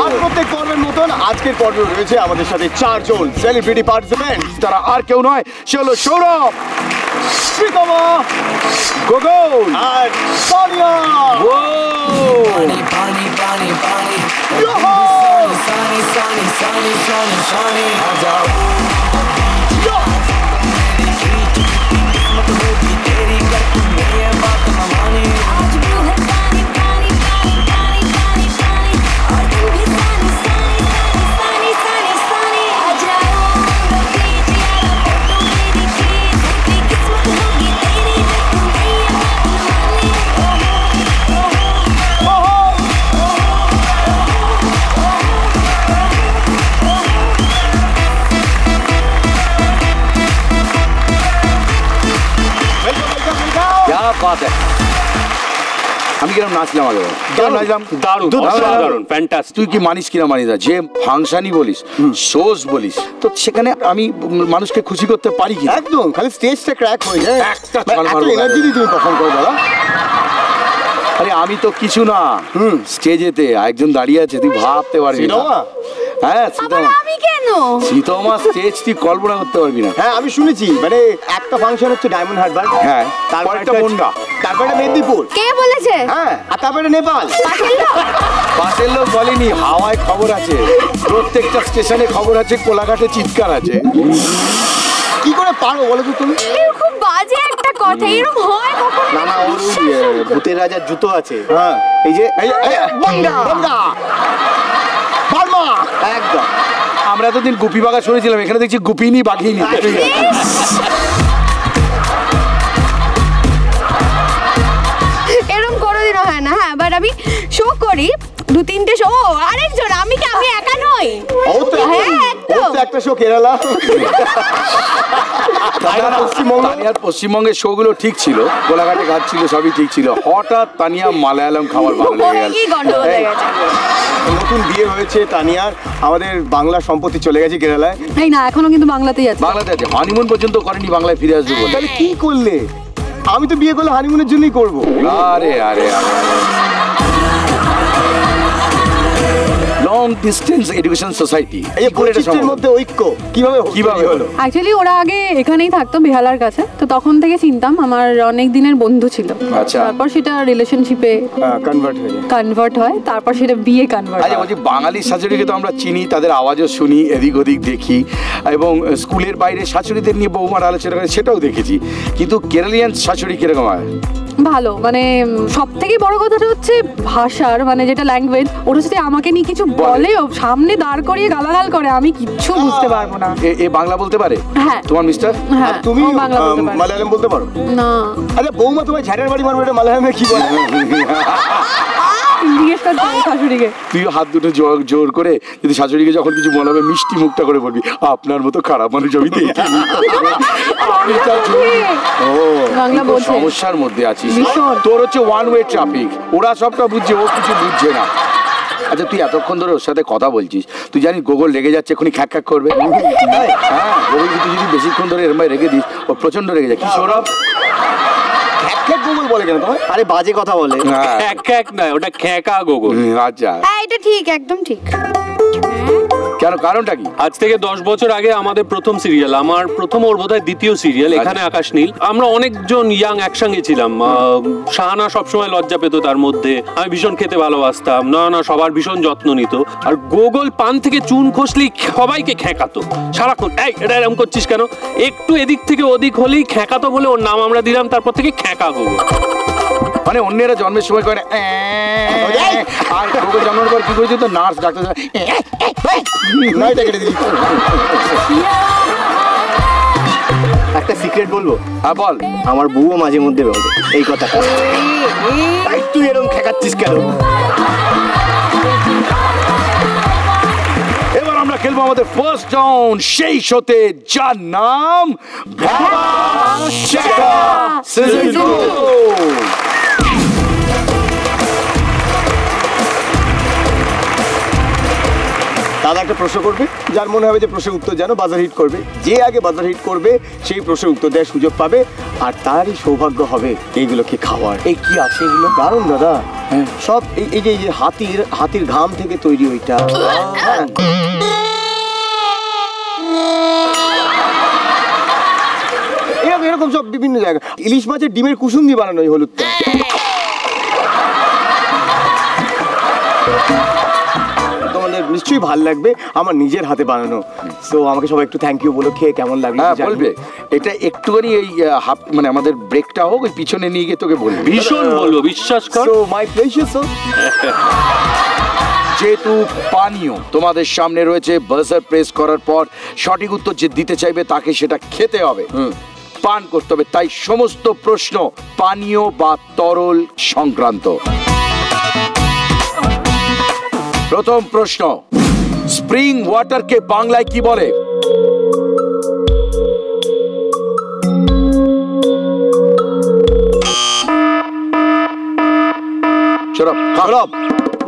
আর প্রত্যেক পর্বের মতন আজকের পর্বে রয়েছে আমাদের সাথে 4 জন সেলিব্রিটি পার্টিসিপেন্ট। তারা আর কেউ নয়, সে হলো সৌরভ, শ্রীতমা, গগন আর সোনিয়া। আমি কিরম নাচলাম আগে? দারুণ, ফ্যান্টাস্টিক। তুই কি মানিস কিনা মানিস না? যে ফাংশনই বলিস, শোজ বলিস, তো সেখানে আমি মানুষকে খুশি করতে পারি কি? একদম, খালি স্টেজটা ক্র্যাক হয়ে যায়। একটা এনার্জি দিয়ে তুমি পারফর্ম করো দাদা। আরে আমি তো কিছু না, স্টেজেতে একজন দাঁড়িয়ে আছে, তুই ভাবতে পারবি না। হ্যাঁ, আমি কেন? শ্রীতমা স্টেজ তুই কল্পনা করতে পারবি না। হ্যাঁ, আমি শুনেছি, মানে একটা ফাংশন হচ্ছে ডায়মন্ড হারবার, হ্যাঁ, তারপর একটা বনগা, তারপর একটা মেদিনীপুর। কে বলেছে? হ্যাঁ, আর তারপরে নেপাল। পাশের লোক বলেনি, হাওয়ায় খবর আছে, প্রত্যেকটা স্টেশনে খবর আছে, কোলাঘাটে চিৎকার আছে। কি করে পারো বলো তো তুমি? খুব বাজে একটা কথা, এরকম হয় কখনো? না না, ওর ভূতের রাজার জুতো আছে। হ্যাঁ, এই যে বনগা বার্মা, একদম। আমরা এতদিন গুপি বাঘা শুনেছিলাম, এখানে দেখছি গুপিনি বাঘিনি। এরকম কোনোদিনও হয় না। হ্যাঁ, বাট আমি শো করি 2-3টে শো। আরেকজন, আমি একা নই। একটা শো কেরালা, পশ্চিমবঙ্গের শো গুলো ঠিক ছিল, কোলাঘাটে ঘাট ছিল, সবই ঠিক ছিল। হঠাৎ তানিয়া মালায়ালাম খাবার ভালো লেগে গেল। নতুন বিয়ে হয়েছে তানিয়ার, আমাদের বাংলা সম্পত্তি চলে গেছে কেরালায়। এই না, এখনো কিন্তু বাংলাতেই আছে। বাংলাতে আছে, হানিমুন পর্যন্ত করেনি, বাংলায় ফিরে আসবে বলে। তাহলে কি করলে? আমি তো বিয়ে করলে হানিমুনের জন্যই করবো। আরে আরে লং ডিস্টেন্স এডুকেশন সোসাইটি, এই পরিবেশের মধ্যে ঐক্য কিভাবে হলো? অ্যাকচুয়ালি ওরা আগে এখানেই থাকতো, বেহালার কাছে, তো তখন থেকে চিনতাম, আমার অনেক দিনের বন্ধু ছিল। আচ্ছা, তারপর সেটা রিলেশনশিপে কনভার্ট হয়, তারপর সেটা বিয়ে কনভার্ট হয়। আচ্ছা, বলছি বাঙালি শাশুড়িকে তো আমরা চিনি, তাদের আওয়াজও শুনি, এদিক ওদিক দেখি, এবং স্কুলের বাইরে শাশুড়িদের নিয়ে বৌমার আলোচনা করে সেটাও দেখেছি, কিন্তু কেরালিয়ান শাশুড়ি কিরকম হয়? ভালো, মানে সব থেকে বড় কথাটা হচ্ছে ভাষার, মানে যেটা ল্যাঙ্গুয়েজ, ওটা যদি আমাকে নিয়ে কিছু বলে, সামনে দাঁড় করিয়ে গালাগাল করে, আমি কিচ্ছু বুঝতে পারবো না। এ বাংলা বলতে পারে? হ্যাঁ। তোমার মিস্টার? হ্যাঁ। তুমি মালায়ালাম বলতে পারো? না। আচ্ছা, বৌমা তোমার ঝাড়ের বাড়ি মারবে, এটা মালায়ালামে কি বলে? শাশুড়িকে তুইও হাত দুটো জোর করে, যদি শাশুড়িকে যখন কিছু বলাবে, মিষ্টি মুখটা করে বলবি, আপনার মতো খারাপ মানুষ আমি দেখিনি। সমস্যার মধ্যে আছিস, তোর হচ্ছে ওয়ান ওয়ে ট্রাফিক, ওরা সবটা বুঝছে, ও কিছু বুঝছে না। আচ্ছা, তুই এতক্ষণ ধরে ওর সাথে কথা বলছিস, তুই জানিস গোগল রেগে যাচ্ছে, এখনই খ্যাক খ্যাক করবে। হ্যাঁ, গোগল তুই যদি বেশিক্ষণ ধরে এরম রেগে দিস, ও প্রচন্ড রেগে যায়। কি সৌরভ, গোগল বলে কেন তোমার? আরে বাজে কথা বলে। খ্যাক নয়, ওটা খ্যাকা গোগল। আচ্ছা, এটা ঠিক, একদম ঠিক। কেন, কারণটা কি? আজ থেকে 10 বছর আগে আমাদের প্রথম সিরিয়াল, আমার প্রথম, ওর বোধহয় দ্বিতীয় সিরিয়াল, এখানে আকাশ নীল। আমরা অনেকজন ইয়াং একসঙ্গে ছিলাম। শাহানা সবসময় লজ্জা পেত তার মধ্যে, আমি ভীষণ খেতে ভালোবাসতাম, না সবার ভীষণ যত্ন নিত। আর গোগল পান থেকে চুন খসলেই সবাইকে খ্যাকাতো সারাক্ষণ, এই এটা এরকম করছিস কেন, একটু এদিক থেকে ওদিক হলেই খ্যাকাতো, বলে ওর নাম আমরা দিলাম তারপর থেকে খ্যাকা গোগল। মানে অন্যেরা জন্মের সময় করে, আর গোগল জন্মের পর কি করেছে, তো নার্স ডাক্তার একটা সিক্রেট বলবো? হ্যাঁ বল। আমার বউও মাঝে মধ্যে বলে এই কথাটা, তুই এরকম ঠেকাচ্ছিস কেন? এবার আমরা খেলবো আমাদের ফার্স্ট রাউন্ড, সেই শোতে যার নাম সিজন 2। দাদা একটা প্রশ্ন করবে, যার মনে হবে যে প্রশ্নের উত্তর জানো বাজার হিট করবে। যে আগে বাজার হিট করবে সেই প্রশ্নের উত্তর দেওয়ার সুযোগ পাবে, আর তারই সৌভাগ্য হবে এইগুলোকে খাওয়ার। এই কি আছে এগুলো? দারুণ দাদা, সব এই যে হাতির ঘাম থেকে তৈরি ওইটা। এরকম সব বিভিন্ন জায়গা। ইলিশ মাছের ডিমের কুসুম দিয়ে বানানো এই হলুদটা। তোমাদের নিশ্চয়ই ভালো লাগবে, আমার নিজের হাতে বানানো। সো আমাকে সবাই একটু থ্যাংক ইউ বলো, খেয়ে কেমন লাগলো বলবে। এটা একটুখানি এই মানে আমাদের ব্রেকটা হোক, ওই পিছনে নিয়ে গিয়ে তোকে বলবি। ভীষণ বলবো, বিশ্বাস কর। So my pleasure sir. যেহেতু পানীয় তোমাদের সামনে রয়েছে, বাজার প্রেস করার পর সঠিক উত্তর যে দিতে চাইবে তাকে সেটা খেতে হবে, পান করতে হবে। তাই সমস্ত প্রশ্ন পানীয় বা তরল সংক্রান্ত। প্রথম প্রশ্ন, স্প্রিং ওয়াটারকে বাংলায় কি বলে?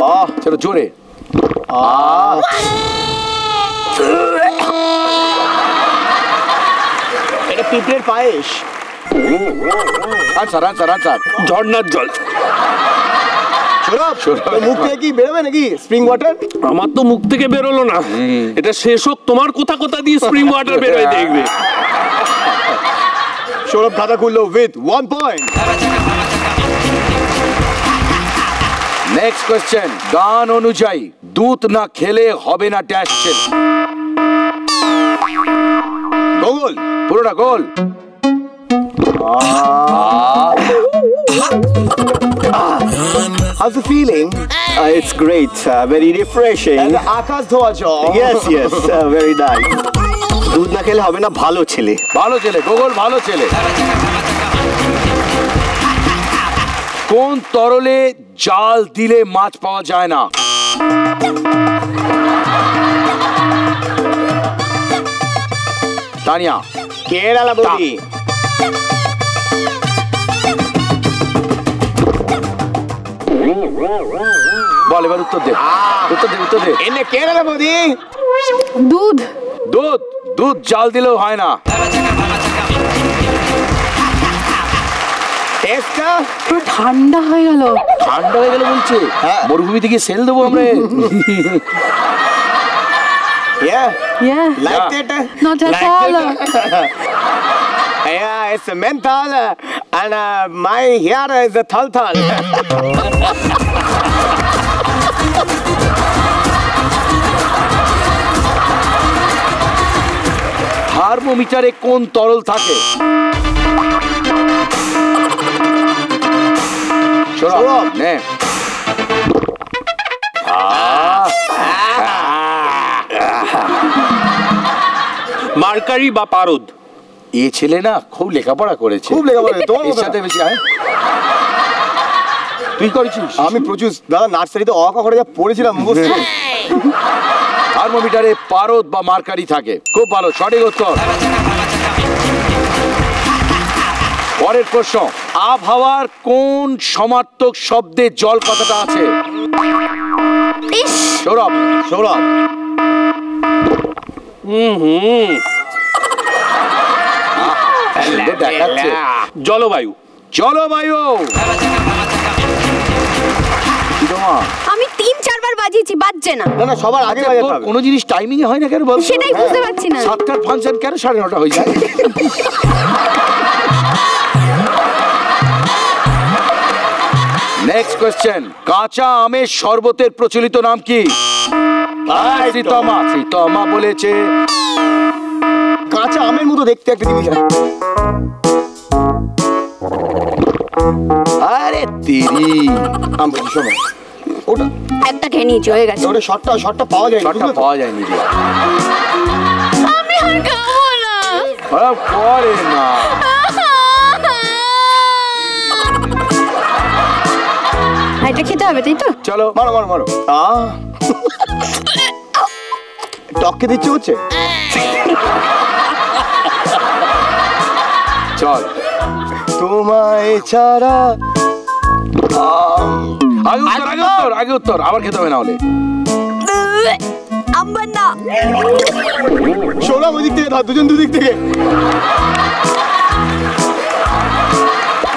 বাহ, চলো জোরে। এটা পিঁপড়ের পায়েস। Answer answer answer. ঝর্ণার জল। মুখ থেকে কি বেরোবে নাকি স্প্রিং ওয়াটার? আমার তো মুখ থেকে বেরোলো না, এটা শেষ হোক, তোমার কোথা দিয়ে স্প্রিং ওয়াটার বেরোয় দেখবে। সৌরভ খাতা খুললো উইথ 1 পয়েন্ট। নেক্সট কোয়েশ্চেন, গান অনুযায়ী দুধ না খেলে হবে না ড্যাশ ছেলে। গোল, পুরোটা গোল। How's the feeling? It's great, very refreshing. আকাশ ধোয়া জল। Yes, very nice. দুধ না খেলে হবে না ভালো ছেলে। ভালো ছেলে, গোগল ভালো ছেলে। কোন তরলে জাল দিলে মাছ পাওয়া যায় না? তানিয়া। কেরালা বৌদি। বল, এবার উত্তর দে। উত্তর দে। এনে কেরালা বৌদি। দুধ। দুধ। দুধ জাল দিলেও হয় না। টেস্টটা পুরো ঠান্ডা হয়ে গেল। ঠান্ডা হয়ে গেল বলছে? মরুভূমি থেকে সেল দেবো আমরা। Yeah. Like it? Not at all. Yeah, it's a menthol and my hair is a thal. থার্মোমিটারে কোন তরল থাকে? নে। মার্কারি বা পারদ। এ ছেলে না খুব লেখাপড়া করেছে। খুব লেখাপড়া। তোমার সাথে বেশি আয়। তুই করেছিস? আমি প্রচুর দাদা নার্সারিতে অঙ্ক করে যা পড়েছিলাম মুখস্থ। থার্মোমিটারে পারদ বা মার্কারি থাকে। খুব ভালো, সঠিক উত্তর। পরের প্রশ্ন, আবহাওয়ার কোন সমার্থক শব্দে জল কথাটা আছে? সৌরভ। দেখাচ্ছে। জলবায়ু। জলবায়ু। আমি 3-4 বার বাজিয়েছি, বাজছে না। না সবার আগে বাজাতে হবে। কোনো জিনিস টাইমিং এ হয় না কেন বল? সেটাই বুঝতে পারছি না। 7টার ফাংশন কেন 9:30 হয়ে যায়? নেক্সট কোয়েশ্চেন, কাঁচা আমের শরবতের প্রচলিত নাম কি? শ্রীতমা বলেছে। কাঁচা আমের মতো দেখতে একটা জিনিস। আরে তেরি আম বলি শোনো, ওটা একটা খেয়ে নিয়েছি, হয়ে গেছে। ওটা শর্টটা পাওয়া যায় না। শর্টটা পাওয়া যায়নি যে। আমি আর খাবো না। করে না। এটা খেতে হবে, তাই তো? চলো মারো। টককে দিচ্ছে হচ্ছে। চল। তোমায় ছাড়া। আগে উত্তর আবার খেতে হবে না হলে। আম্বার না। সৌরভ ওই দিক থেকে ধর, দুজন দুদিক থেকে।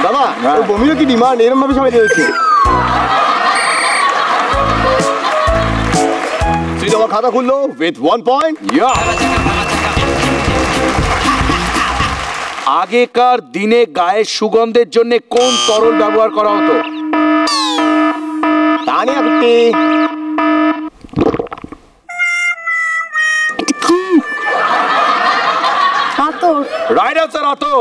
বাবা বমিরও কি ডিমান্ড এরকম ভাবে সবাই দিয়েছে। শ্রীজ আমার খাতা খুললো উইথ 1 পয়েন্ট। আগেকার দিনে গায়ের সুগন্ধের জন্য কোন তরল ব্যবহার করা হতো? তানিয়া কুট্টি। আতর। রাইট আনসার আতর।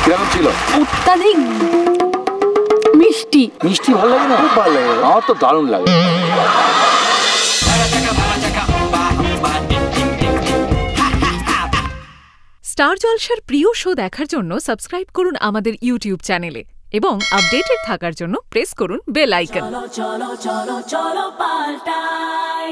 কিরকম ছিল? অত্যাধিক মিষ্টি। মিষ্টি ভালো লাগে না? খুব ভালো লাগে। আমার তো দারুণ লাগে। স্টার জলসার প্রিয় শো দেখার জন্য সাবস্ক্রাইব করুন আমাদের ইউটিউব চ্যানেলে এবং আপডেটেড থাকার জন্য প্রেস করুন বেল আইকন। চলো চলো চলো চলো পাল্টাই।